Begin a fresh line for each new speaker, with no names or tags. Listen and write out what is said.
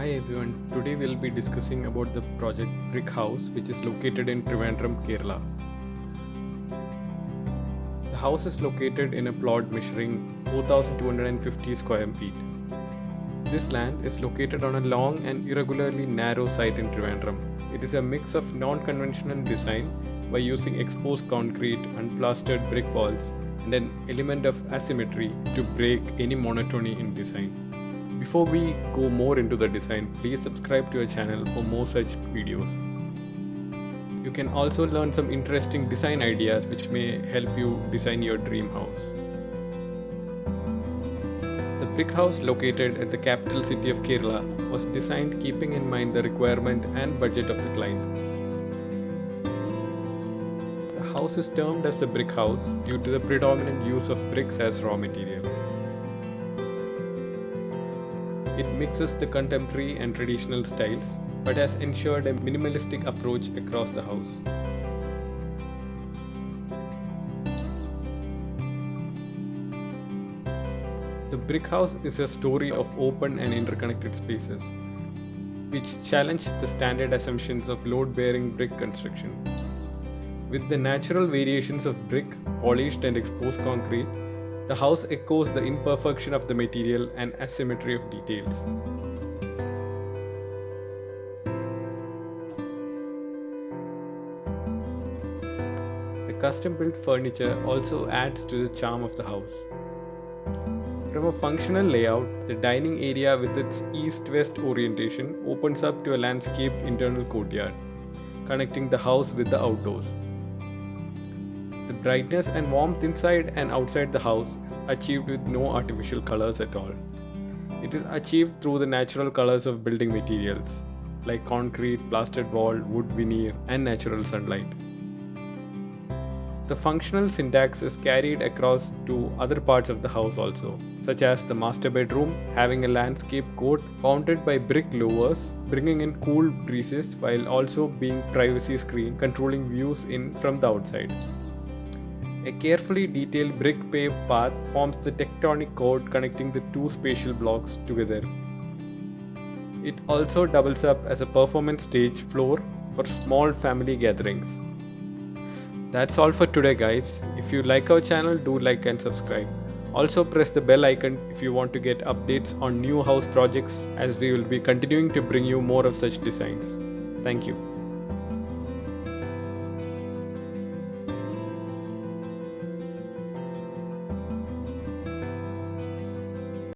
Hi everyone, today we'll be discussing about the project Brick House which is located in Trivandrum, Kerala. The house is located in a plot measuring 4,250 square feet. This land is located on a long and irregularly narrow site in Trivandrum. It is a mix of non-conventional design by using exposed concrete, unplastered brick walls and an element of asymmetry to break any monotony in design. Before we go more into the design, please subscribe to our channel for more such videos. You can also learn some interesting design ideas which may help you design your dream house. The brick house located at the capital city of Kerala was designed keeping in mind the requirement and budget of the client. The house is termed as the brick house due to the predominant use of bricks as raw material. It mixes the contemporary and traditional styles, but has ensured a minimalistic approach across the house. The brick house is a story of open and interconnected spaces, which challenge the standard assumptions of load-bearing brick construction. With the natural variations of brick, polished and exposed concrete, the house echoes the imperfection of the material and asymmetry of details. The custom-built furniture also adds to the charm of the house. From a functional layout, the dining area with its east-west orientation opens up to a landscaped internal courtyard, connecting the house with the outdoors. The brightness and warmth inside and outside the house is achieved with no artificial colors at all. It is achieved through the natural colors of building materials like concrete, plastered wall, wood veneer, and natural sunlight. The functional syntax is carried across to other parts of the house also, such as the master bedroom having a landscape court bounded by brick louvers, bringing in cool breezes while also being privacy screen controlling views in from the outside. A carefully detailed brick paved path forms the tectonic cord connecting the two spatial blocks together. It also doubles up as a performance stage floor for small family gatherings. That's all for today guys. If you like our channel, do like and subscribe. Also press the bell icon if you want to get updates on new house projects, as we will be continuing to bring you more of such designs. Thank you.